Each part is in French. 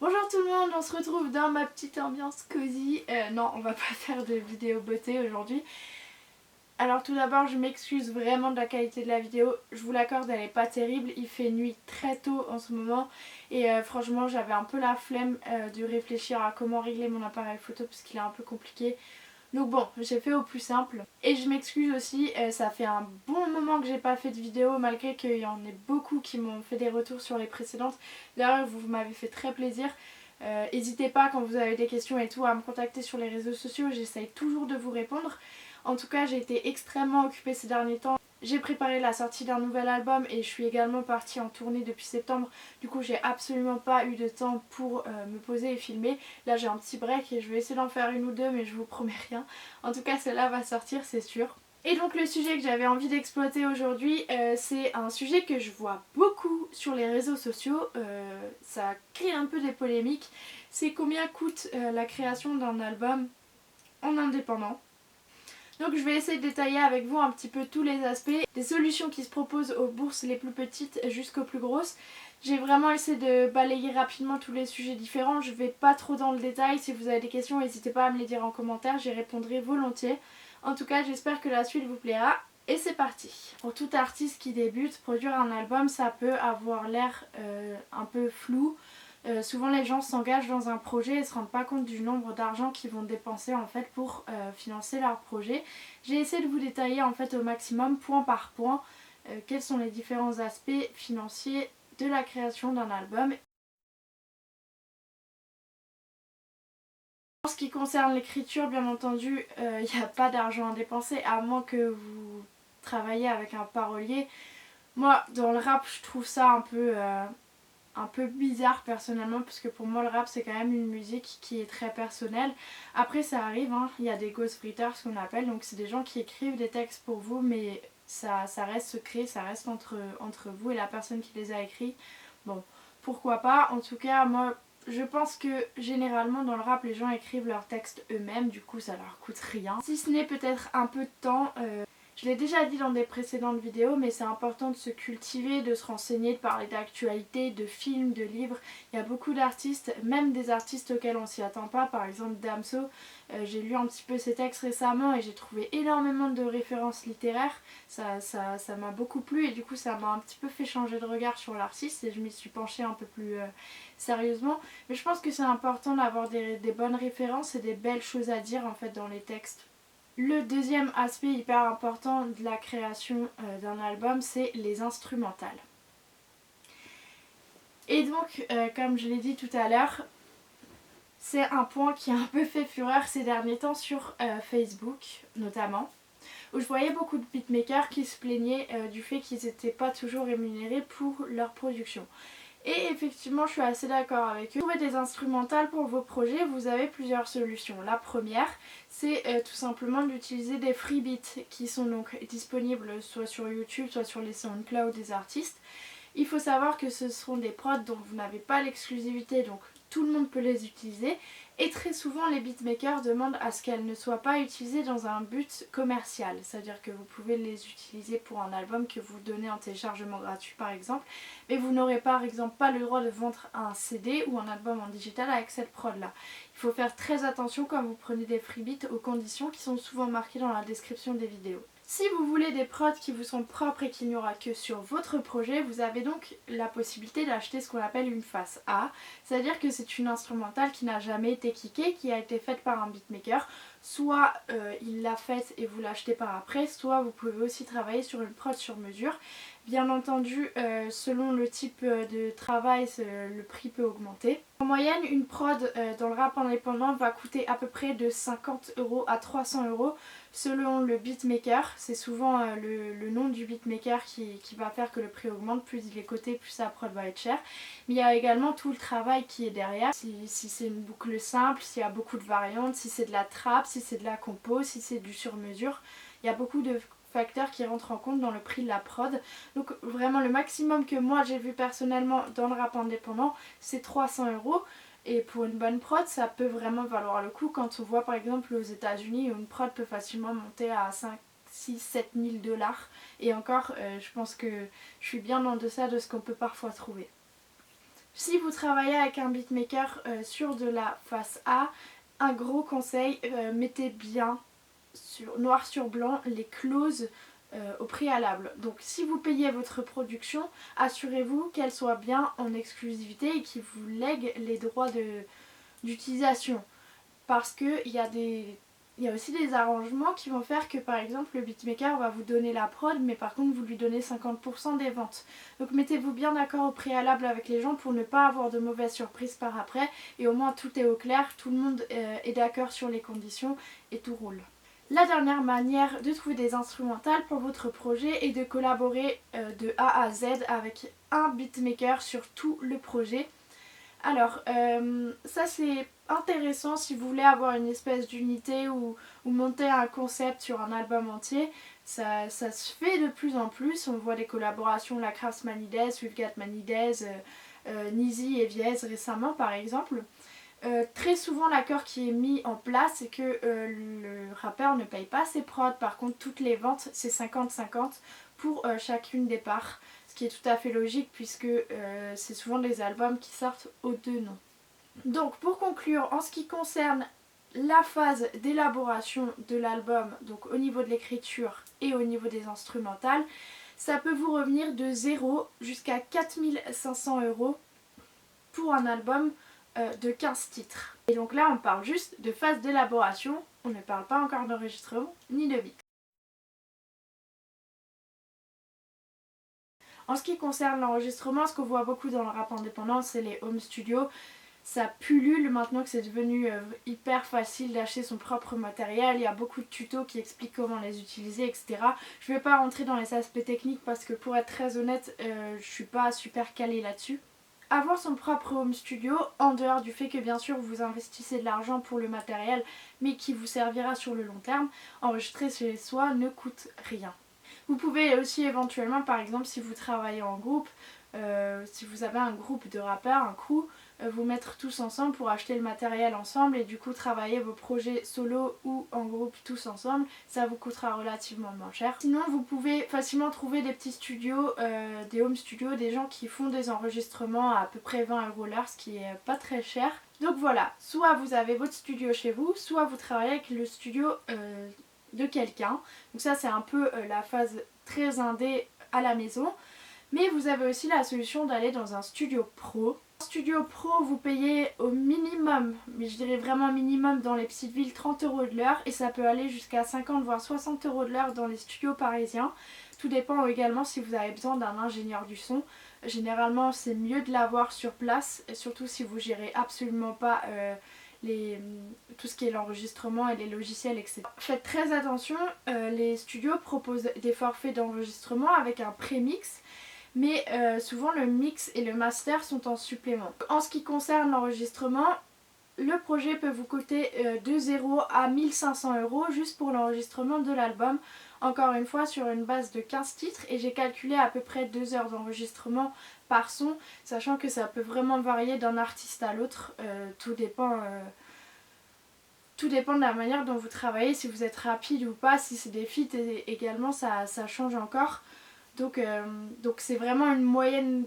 Bonjour tout le monde, on se retrouve dans ma petite ambiance cosy. Non, on va pas faire de vidéo beauté aujourd'hui. Alors tout d'abord, je m'excuse vraiment de la qualité de la vidéo. Je vous l'accorde, elle est pas terrible. Il fait nuit très tôt en ce moment. Et franchement, j'avais un peu la flemme de réfléchir à comment régler mon appareil photo parce qu'il est un peu compliqué. Donc bon, j'ai fait au plus simple. Et je m'excuse aussi, ça fait un bon moment que j'ai pas fait de vidéo malgré qu'il y en ait beaucoup qui m'ont fait des retours sur les précédentes. D'ailleurs, vous m'avez fait très plaisir. N'hésitez pas quand vous avez des questions et tout à me contacter sur les réseaux sociaux, j'essaye toujours de vous répondre. En tout cas, j'ai été extrêmement occupée ces derniers temps. J'ai préparé la sortie d'un nouvel album et je suis également partie en tournée depuis septembre. Du coup, j'ai absolument pas eu de temps pour me poser et filmer. Là, j'ai un petit break et je vais essayer d'en faire une ou deux, mais je vous promets rien. En tout cas, celle-là va sortir, c'est sûr. Et donc le sujet que j'avais envie d'exploiter aujourd'hui, c'est un sujet que je vois beaucoup sur les réseaux sociaux. Ça crée un peu des polémiques. C'est combien coûte la création d'un album en indépendant. Donc je vais essayer de détailler avec vous un petit peu tous les aspects, des solutions qui se proposent aux bourses les plus petites jusqu'aux plus grosses. J'ai vraiment essayé de balayer rapidement tous les sujets différents, je vais pas trop dans le détail. Si vous avez des questions, n'hésitez pas à me les dire en commentaire, j'y répondrai volontiers. En tout cas, j'espère que la suite vous plaira. Et c'est parti. Pour tout artiste qui débute, produire un album, ça peut avoir l'air un peu flou. Souvent les gens s'engagent dans un projet et ne se rendent pas compte du nombre d'argent qu'ils vont dépenser en fait pour financer leur projet. J'ai essayé de vous détailler en fait au maximum, point par point, quels sont les différents aspects financiers de la création d'un album. En ce qui concerne l'écriture, bien entendu, il n'y a pas d'argent à dépenser à moins que vous travaillez avec un parolier. Moi, dans le rap, je trouve ça un peu bizarre personnellement, parce que pour moi le rap c'est quand même une musique qui est très personnelle. Après ça arrive, hein, il y a des ghostwriters ce qu'on appelle, donc c'est des gens qui écrivent des textes pour vous, mais ça reste secret, ça reste entre vous et la personne qui les a écrits. Bon, pourquoi pas. En tout cas, moi je pense que généralement dans le rap les gens écrivent leurs textes eux-mêmes, du coup ça leur coûte rien. Si ce n'est peut-être un peu de temps. Je l'ai déjà dit dans des précédentes vidéos, mais c'est important de se cultiver, de se renseigner, de parler d'actualité, de films, de livres. Il y a beaucoup d'artistes, même des artistes auxquels on s'y attend pas, par exemple Damso. J'ai lu un petit peu ses textes récemment et j'ai trouvé énormément de références littéraires. Ça m'a beaucoup plu et du coup ça m'a un petit peu fait changer de regard sur l'artiste et je m'y suis penchée un peu plus sérieusement. Mais je pense que c'est important d'avoir des bonnes références et des belles choses à dire en fait dans les textes. Le deuxième aspect hyper important de la création d'un album, c'est les instrumentales. Et donc, comme je l'ai dit tout à l'heure, c'est un point qui a un peu fait fureur ces derniers temps sur Facebook notamment, où je voyais beaucoup de beatmakers qui se plaignaient du fait qu'ils n'étaient pas toujours rémunérés pour leur production. Et effectivement, je suis assez d'accord avec eux. Pour trouver des instrumentales pour vos projets, vous avez plusieurs solutions. La première, c'est tout simplement d'utiliser des freebeats qui sont donc disponibles soit sur YouTube, soit sur les SoundCloud des artistes. Il faut savoir que ce sont des prods dont vous n'avez pas l'exclusivité, donc tout le monde peut les utiliser. Et très souvent, les beatmakers demandent à ce qu'elles ne soient pas utilisées dans un but commercial. C'est-à-dire que vous pouvez les utiliser pour un album que vous donnez en téléchargement gratuit par exemple. Mais vous n'aurez par exemple pas le droit de vendre un CD ou un album en digital avec cette prod-là. Il faut faire très attention quand vous prenez des freebeats aux conditions qui sont souvent marquées dans la description des vidéos. Si vous voulez des prods qui vous sont propres et qu'il n'y aura que sur votre projet, vous avez donc la possibilité d'acheter ce qu'on appelle une face A. C'est-à-dire que c'est une instrumentale qui n'a jamais été kickée, qui a été faite par un beatmaker. Soit il l'a faite et vous l'achetez par après, soit vous pouvez aussi travailler sur une prod sur mesure. Bien entendu, selon le type de travail, le prix peut augmenter. En moyenne, une prod dans le rap indépendant va coûter à peu près de 50 € à 300 € selon le beatmaker. C'est souvent le nom du beatmaker qui va faire que le prix augmente. Plus il est coté, plus sa prod va être chère. Mais il y a également tout le travail qui est derrière. Si c'est une boucle simple, s'il y a beaucoup de variantes, si c'est de la trap, si c'est de la compo, si c'est du sur-mesure. Il y a beaucoup de facteurs qui rentrent en compte dans le prix de la prod. Donc vraiment le maximum que moi j'ai vu personnellement dans le rap indépendant, c'est 300 €. Et pour une bonne prod, ça peut vraiment valoir le coup quand on voit par exemple aux États-Unis où une prod peut facilement monter à 5, 6, 7 000 $. Et encore, je pense que je suis bien en deçà de ce qu'on peut parfois trouver. Si vous travaillez avec un beatmaker sur de la face A, un gros conseil, mettez bien noir sur blanc les clauses au préalable. Donc si vous payez votre production, assurez-vous qu'elle soit bien en exclusivité et qu'il vous lègue les droits d'utilisation. Parce qu'il y a aussi des arrangements qui vont faire que par exemple le beatmaker va vous donner la prod mais par contre vous lui donnez 50% des ventes. Donc mettez-vous bien d'accord au préalable avec les gens pour ne pas avoir de mauvaises surprises par après et au moins tout est au clair, tout le monde est d'accord sur les conditions et tout roule. La dernière manière de trouver des instrumentales pour votre projet est de collaborer de A à Z avec un beatmaker sur tout le projet. Alors, ça c'est intéressant si vous voulez avoir une espèce d'unité ou monter un concept sur un album entier. Ça se fait de plus en plus. On voit des collaborations, la Crafts Manidez, We've Got Manidez, Nizi et Viez récemment par exemple. Très souvent l'accord qui est mis en place c'est que le rappeur ne paye pas ses prods, par contre toutes les ventes c'est 50-50 pour chacune des parts, ce qui est tout à fait logique puisque c'est souvent des albums qui sortent aux deux noms. Donc pour conclure, en ce qui concerne la phase d'élaboration de l'album, donc au niveau de l'écriture et au niveau des instrumentales, ça peut vous revenir de 0 jusqu'à 4500 € pour un album de 15 titres. Et donc là on parle juste de phase d'élaboration, on ne parle pas encore d'enregistrement ni de mix. En ce qui concerne l'enregistrement, ce qu'on voit beaucoup dans le rap indépendant, c'est les home studios. Ça pullule maintenant que c'est devenu hyper facile d'acheter son propre matériel. Il y a beaucoup de tutos qui expliquent comment les utiliser, etc. Je ne vais pas rentrer dans les aspects techniques parce que pour être très honnête, je suis pas super calée là-dessus. Avoir son propre home studio, en dehors du fait que bien sûr vous investissez de l'argent pour le matériel mais qui vous servira sur le long terme, enregistrer chez soi ne coûte rien. Vous pouvez aussi éventuellement, par exemple si vous travaillez en groupe, si vous avez un groupe de rappeurs, un crew, vous mettre tous ensemble pour acheter le matériel ensemble et du coup travailler vos projets solo ou en groupe tous ensemble, ça vous coûtera relativement moins cher. Sinon vous pouvez facilement trouver des petits studios, des home studios, des gens qui font des enregistrements à peu près 20 € l'heure, ce qui est pas très cher. Donc voilà, soit vous avez votre studio chez vous, soit vous travaillez avec le studio de quelqu'un. Donc ça c'est un peu la phase très indé à la maison. Mais vous avez aussi la solution d'aller dans un studio pro. Un studio pro, vous payez au minimum, mais je dirais vraiment minimum dans les petites villes, 30 € de l'heure. Et ça peut aller jusqu'à 50 voire 60 € de l'heure dans les studios parisiens. Tout dépend également si vous avez besoin d'un ingénieur du son. Généralement c'est mieux de l'avoir sur place, et surtout si vous gérez absolument pas tout ce qui est l'enregistrement et les logiciels, etc. Faites très attention, les studios proposent des forfaits d'enregistrement avec un pré-mix. Mais souvent le mix et le master sont en supplément. En ce qui concerne l'enregistrement, le projet peut vous coûter de 0 à 1500 € juste pour l'enregistrement de l'album. Encore une fois sur une base de 15 titres et j'ai calculé à peu près 2 heures d'enregistrement par son, sachant que ça peut vraiment varier d'un artiste à l'autre, tout dépend de la manière dont vous travaillez, si vous êtes rapide ou pas, si c'est des feats également ça change encore. Donc c'est vraiment une moyenne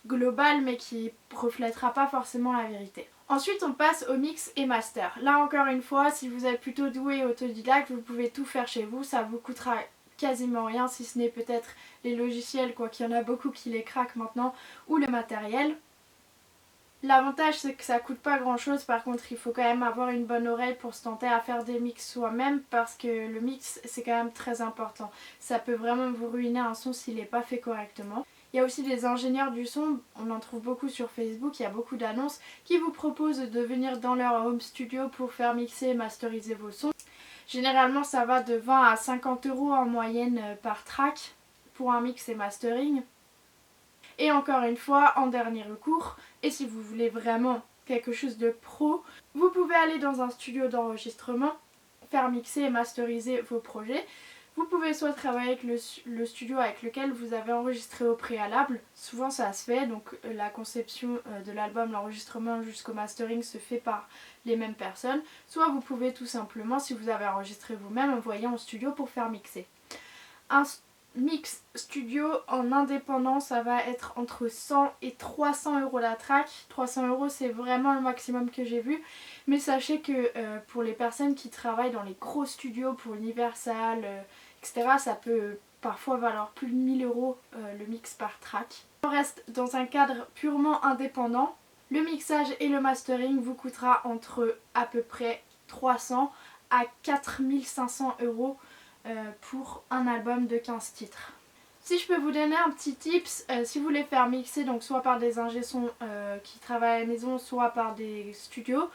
globale mais qui reflètera pas forcément la vérité. Ensuite on passe au mix et master. Là encore une fois, si vous êtes plutôt doué et autodidacte, vous pouvez tout faire chez vous, ça vous coûtera quasiment rien si ce n'est peut-être les logiciels, quoi qu'il y en a beaucoup qui les craquent maintenant, ou le matériel. L'avantage c'est que ça coûte pas grand chose, par contre il faut quand même avoir une bonne oreille pour se tenter à faire des mix soi-même parce que le mix c'est quand même très important. Ça peut vraiment vous ruiner un son s'il n'est pas fait correctement. Il y a aussi des ingénieurs du son, on en trouve beaucoup sur Facebook, il y a beaucoup d'annonces qui vous proposent de venir dans leur home studio pour faire mixer et masteriser vos sons. Généralement ça va de 20 à 50 € en moyenne par track pour un mix et mastering. Et encore une fois, en dernier recours, et si vous voulez vraiment quelque chose de pro, vous pouvez aller dans un studio d'enregistrement, faire mixer et masteriser vos projets. Vous pouvez soit travailler avec le studio avec lequel vous avez enregistré au préalable, souvent ça se fait, donc la conception de l'album, l'enregistrement jusqu'au mastering se fait par les mêmes personnes, soit vous pouvez tout simplement, si vous avez enregistré vous-même, envoyer en studio pour faire mixer. mix studio en indépendant, ça va être entre 100 et 300 euros la track. 300 euros, c'est vraiment le maximum que j'ai vu. Mais sachez que pour les personnes qui travaillent dans les gros studios, pour Universal, etc., ça peut parfois valoir plus de 1000 euros le mix par track. On reste dans un cadre purement indépendant. Le mixage et le mastering vous coûtera entre à peu près 300 à 4500 euros pour un album de 15 titres. Si je peux vous donner un petit tips, si vous voulez faire mixer donc soit par des ingé sons qui travaillent à la maison, soit par des studios,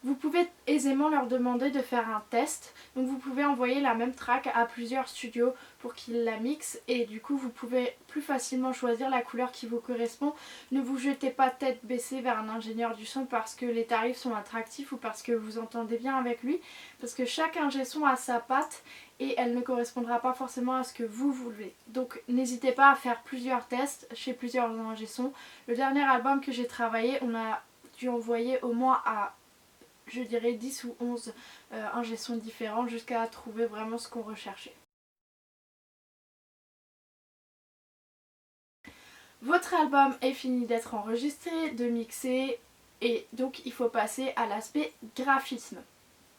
vous pouvez aisément leur demander de faire un test. Donc vous pouvez envoyer la même track à plusieurs studios pour qu'ils la mixent et du coup vous pouvez plus facilement choisir la couleur qui vous correspond. Ne vous jetez pas tête baissée vers un ingénieur du son parce que les tarifs sont attractifs ou parce que vous entendez bien avec lui, parce que chaque ingé son a sa patte et elle ne correspondra pas forcément à ce que vous voulez. Donc n'hésitez pas à faire plusieurs tests chez plusieurs ingé sons. Le dernier album que j'ai travaillé, on a dû envoyer au moins à, je dirais, 10 ou 11 ingé sons différents jusqu'à trouver vraiment ce qu'on recherchait. Votre album est fini d'être enregistré, de mixer et donc il faut passer à l'aspect graphisme.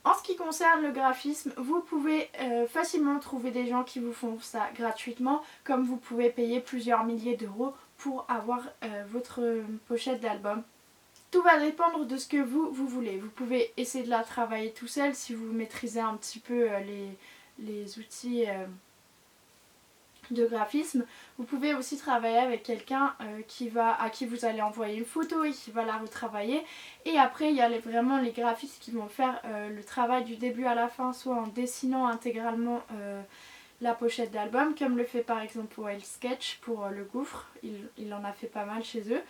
En ce qui concerne le graphisme, vous pouvez facilement trouver des gens qui vous font ça gratuitement, comme vous pouvez payer plusieurs milliers d'euros pour avoir votre pochette d'album. Tout va dépendre de ce que vous voulez. Vous pouvez essayer de la travailler tout seul si vous maîtrisez un petit peu les outils de graphisme. Vous pouvez aussi travailler avec quelqu'un à qui vous allez envoyer une photo et qui va la retravailler. Et après il y a vraiment les graphistes qui vont faire le travail du début à la fin, soit en dessinant intégralement la pochette d'album, comme le fait par exemple Wild Sketch pour le gouffre, il en a fait pas mal chez eux,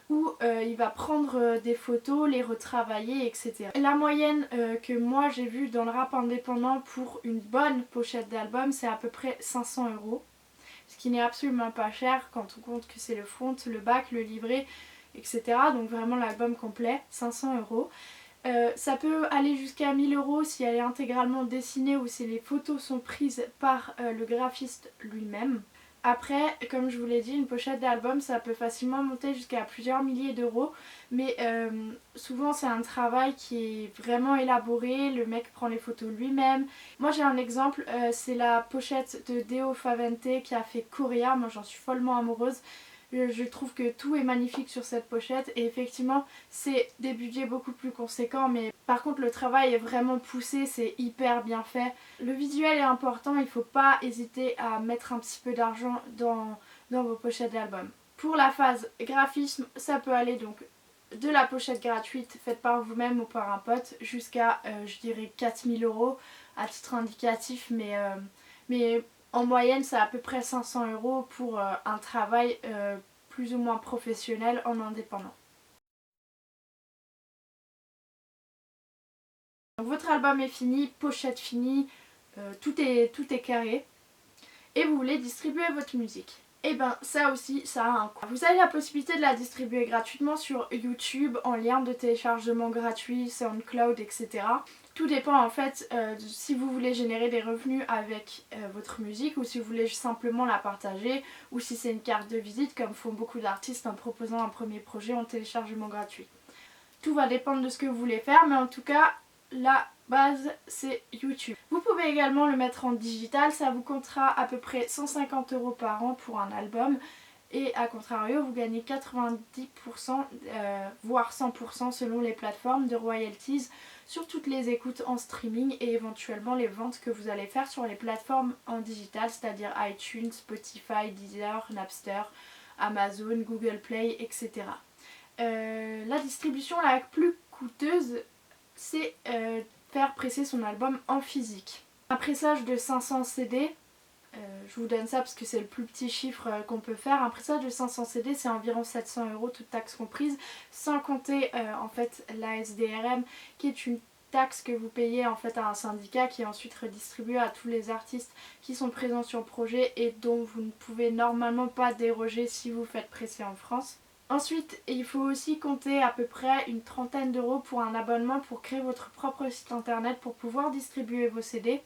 où il va prendre des photos, les retravailler, etc. La moyenne que moi j'ai vue dans le rap indépendant pour une bonne pochette d'album, c'est à peu près 500 euros. Ce qui n'est absolument pas cher quand on compte que c'est le front, le back, le livret, etc. Donc vraiment l'album complet, 500 euros. Ça peut aller jusqu'à 1000 euros si elle est intégralement dessinée ou si les photos sont prises par le graphiste lui-même. Après, comme je vous l'ai dit, une pochette d'album ça peut facilement monter jusqu'à plusieurs milliers d'euros, mais souvent c'est un travail qui est vraiment élaboré, le mec prend les photos lui-même. Moi j'ai un exemple, c'est la pochette de Deo Favente qui a fait Coréa, moi j'en suis follement amoureuse. Je trouve que tout est magnifique sur cette pochette et effectivement c'est des budgets beaucoup plus conséquents, mais par contre le travail est vraiment poussé, c'est hyper bien fait. Le visuel est important, il ne faut pas hésiter à mettre un petit peu d'argent dans vos pochettes d'album. Pour la phase graphisme, ça peut aller donc de la pochette gratuite faite par vous-même ou par un pote jusqu'à je dirais 4000 euros à titre indicatif, mais en moyenne, c'est à peu près 500 euros pour un travail plus ou moins professionnel en indépendant. Donc, votre album est fini, pochette finie, tout est carré et vous voulez distribuer votre musique. Et ben ça aussi, ça a un coût. Vous avez la possibilité de la distribuer gratuitement sur YouTube en lien de téléchargement gratuit, SoundCloud, etc. Tout dépend en fait si vous voulez générer des revenus avec votre musique ou si vous voulez simplement la partager ou si c'est une carte de visite comme font beaucoup d'artistes en proposant un premier projet en téléchargement gratuit. Tout va dépendre de ce que vous voulez faire, mais en tout cas la base c'est YouTube. Vous pouvez également le mettre en digital, ça vous coûtera à peu près 150 euros par an pour un album. Et à contrario, vous gagnez 90%, voire 100% selon les plateformes de royalties sur toutes les écoutes en streaming et éventuellement les ventes que vous allez faire sur les plateformes en digital, c'est-à-dire iTunes, Spotify, Deezer, Napster, Amazon, Google Play, etc. La distribution la plus coûteuse, c'est faire presser son album en physique. Un pressage de 500 CD, je vous donne ça parce que c'est le plus petit chiffre qu'on peut faire. Un pressage de 500 CD c'est environ 700 euros toutes taxes comprises, sans compter en fait la SDRM qui est une taxe que vous payez en fait à un syndicat qui est ensuite redistribué à tous les artistes qui sont présents sur le projet et dont vous ne pouvez normalement pas déroger si vous faites presser en France. Ensuite, il faut aussi compter à peu près une trentaine d'euros pour un abonnement pour créer votre propre site internet pour pouvoir distribuer vos CD.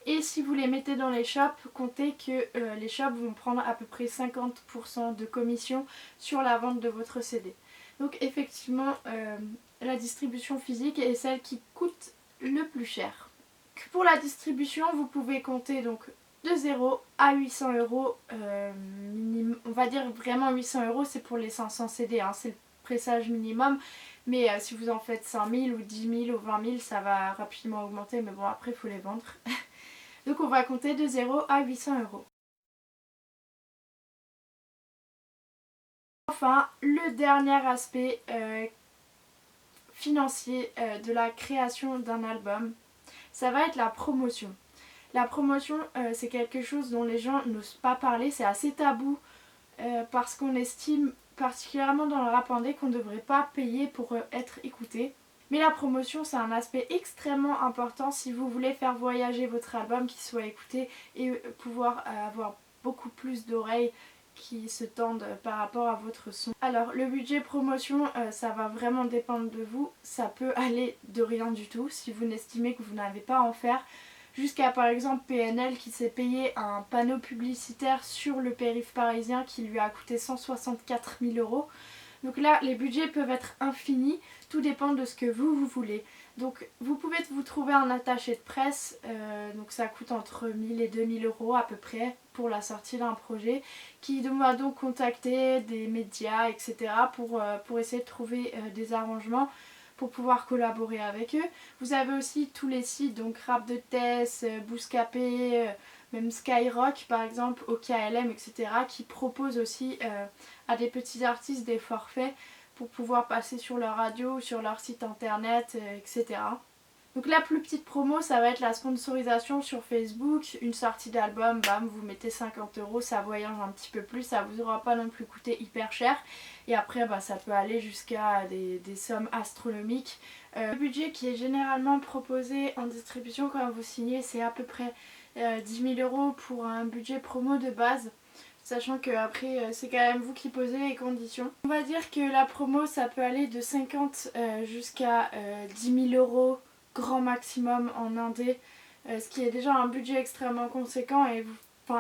Et si vous les mettez dans les shops, comptez que les shops vont prendre à peu près 50% de commission sur la vente de votre CD. Donc effectivement, la distribution physique est celle qui coûte le plus cher. Pour la distribution, vous pouvez compter donc de 0 à 800 €. On va dire vraiment 800 €, c'est pour les 500 CD, hein, c'est le pressage minimum. Mais si vous en faites 5000 ou 10 000 ou 20 000, ça va rapidement augmenter. Mais bon, après, il faut les vendre. Donc on va compter de 0 à 800 €. Enfin, le dernier aspect financier de la création d'un album, ça va être la promotion. La promotion, c'est quelque chose dont les gens n'osent pas parler, c'est assez tabou parce qu'on estime, particulièrement dans le rap indé, qu'on ne devrait pas payer pour être écouté. Mais la promotion, c'est un aspect extrêmement important si vous voulez faire voyager votre album, qu'il soit écouté et pouvoir avoir beaucoup plus d'oreilles qui se tendent par rapport à votre son. Alors le budget promotion, ça va vraiment dépendre de vous. Ça peut aller de rien du tout si vous n'estimez que vous n'avez pas à en faire, jusqu'à par exemple PNL qui s'est payé un panneau publicitaire sur le périph' parisien qui lui a coûté 164 000 €. Donc là, les budgets peuvent être infinis, tout dépend de ce que vous voulez. Donc vous pouvez vous trouver un attaché de presse, donc ça coûte entre 1000 et 2000 € à peu près pour la sortie d'un projet, qui va donc contacter des médias, etc. pour essayer de trouver des arrangements pour pouvoir collaborer avec eux. Vous avez aussi tous les sites, donc Rap de Tess, Bouscapé, même Skyrock par exemple, OKLM, etc. qui proposent aussi à des petits artistes des forfaits pour pouvoir passer sur leur radio ou sur leur site internet, etc. Donc la plus petite promo, ça va être la sponsorisation sur Facebook, une sortie d'album, bam, vous mettez 50 €, ça voyage un petit peu plus, ça vous aura pas non plus coûté hyper cher. Et après, ça peut aller jusqu'à des sommes astronomiques. Le budget qui est généralement proposé en distribution quand vous signez, c'est à peu près 10 000 € pour un budget promo de base. Sachant que après c'est quand même vous qui posez les conditions. On va dire que la promo ça peut aller de 50 jusqu'à 10 000 € grand maximum en indé, ce qui est déjà un budget extrêmement conséquent et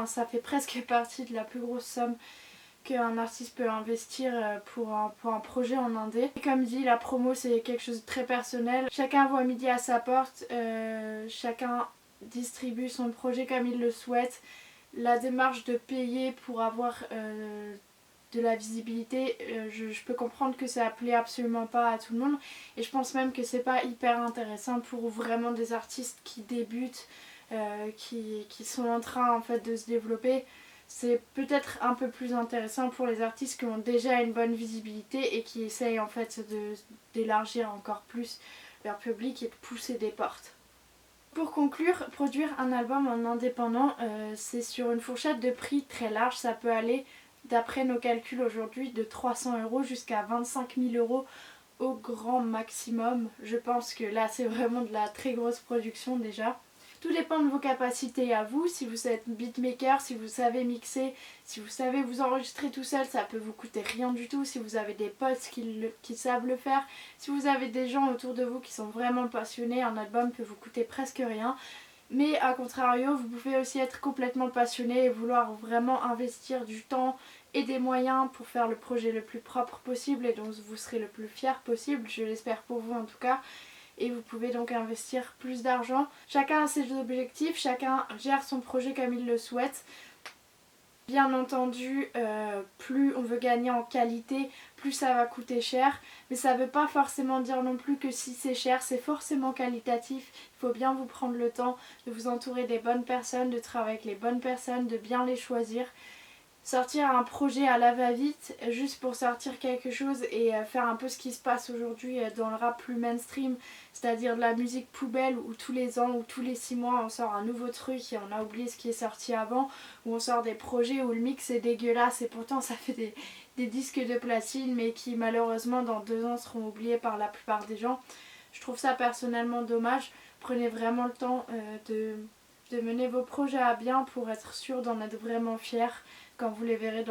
ça fait presque partie de la plus grosse somme qu'un artiste peut investir pour un projet en indé. Et comme dit, la promo c'est quelque chose de très personnel. Chacun voit midi à sa porte, chacun distribue son projet comme il le souhaite. La démarche de payer pour avoir de la visibilité, je peux comprendre que ça plaît absolument pas à tout le monde et je pense même que c'est pas hyper intéressant pour vraiment des artistes qui débutent, qui sont en train en fait de se développer. C'est peut-être un peu plus intéressant pour les artistes qui ont déjà une bonne visibilité et qui essayent en fait d'élargir encore plus leur public et de pousser des portes. Pour conclure, produire un album en indépendant, c'est sur une fourchette de prix très large. Ça peut aller, d'après nos calculs aujourd'hui, de 300 € jusqu'à 25 000 € au grand maximum. Je pense que là, c'est vraiment de la très grosse production déjà. Tout dépend de vos capacités à vous. Si vous êtes beatmaker, si vous savez mixer, si vous savez vous enregistrer tout seul, ça peut vous coûter rien du tout. Si vous avez des potes qui savent le faire, si vous avez des gens autour de vous qui sont vraiment passionnés, un album peut vous coûter presque rien. Mais à contrario, vous pouvez aussi être complètement passionné et vouloir vraiment investir du temps et des moyens pour faire le projet le plus propre possible et dont vous serez le plus fier possible, je l'espère pour vous en tout cas. Et vous pouvez donc investir plus d'argent. Chacun a ses objectifs, chacun gère son projet comme il le souhaite. Bien entendu, plus on veut gagner en qualité, plus ça va coûter cher. Mais ça ne veut pas forcément dire non plus que si c'est cher, c'est forcément qualitatif. Il faut bien vous prendre le temps de vous entourer des bonnes personnes, de travailler avec les bonnes personnes, de bien les choisir. Sortir un projet à la va-vite juste pour sortir quelque chose et faire un peu ce qui se passe aujourd'hui dans le rap plus mainstream, c'est-à-dire de la musique poubelle où tous les ans ou tous les 6 mois on sort un nouveau truc et on a oublié ce qui est sorti avant, où on sort des projets où le mix est dégueulasse et pourtant ça fait des disques de platine mais qui malheureusement dans 2 ans seront oubliés par la plupart des gens. Je trouve ça personnellement dommage. Prenez vraiment le temps de mener vos projets à bien pour être sûr d'en être vraiment fiers quand vous les verrez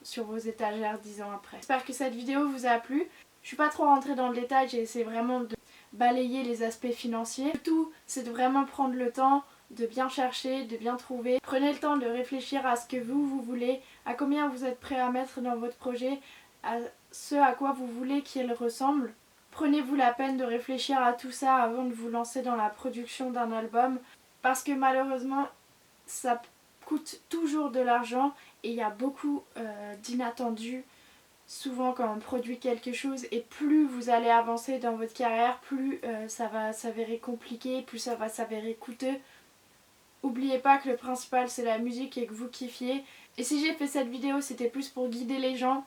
sur vos étagères 10 ans après. J'espère que cette vidéo vous a plu. Je suis pas trop rentrée dans le détail, j'ai essayé vraiment de balayer les aspects financiers. Le tout, c'est de vraiment prendre le temps de bien chercher, de bien trouver. Prenez le temps de réfléchir à ce que vous voulez, à combien vous êtes prêt à mettre dans votre projet, à ce à quoi vous voulez qu'il ressemble. Prenez-vous la peine de réfléchir à tout ça avant de vous lancer dans la production d'un album, parce que malheureusement ça coûte toujours de l'argent et il y a beaucoup d'inattendus souvent quand on produit quelque chose, et plus vous allez avancer dans votre carrière, plus ça va s'avérer compliqué, plus ça va s'avérer coûteux. N'oubliez pas que le principal c'est la musique et que vous kiffiez. Et si j'ai fait cette vidéo, c'était plus pour guider les gens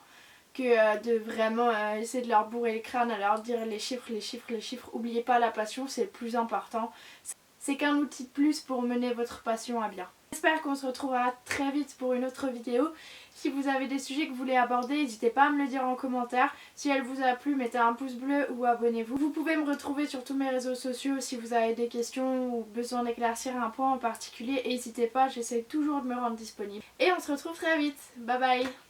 que de vraiment essayer de leur bourrer le crâne, à leur dire les chiffres, les chiffres, les chiffres. N'oubliez pas, la passion, c'est le plus important. C'est qu'un outil de plus pour mener votre passion à bien. J'espère qu'on se retrouvera très vite pour une autre vidéo. Si vous avez des sujets que vous voulez aborder, n'hésitez pas à me le dire en commentaire. Si elle vous a plu, mettez un pouce bleu ou abonnez-vous. Vous pouvez me retrouver sur tous mes réseaux sociaux si vous avez des questions ou besoin d'éclaircir un point en particulier. N'hésitez pas, j'essaie toujours de me rendre disponible. Et on se retrouve très vite. Bye bye!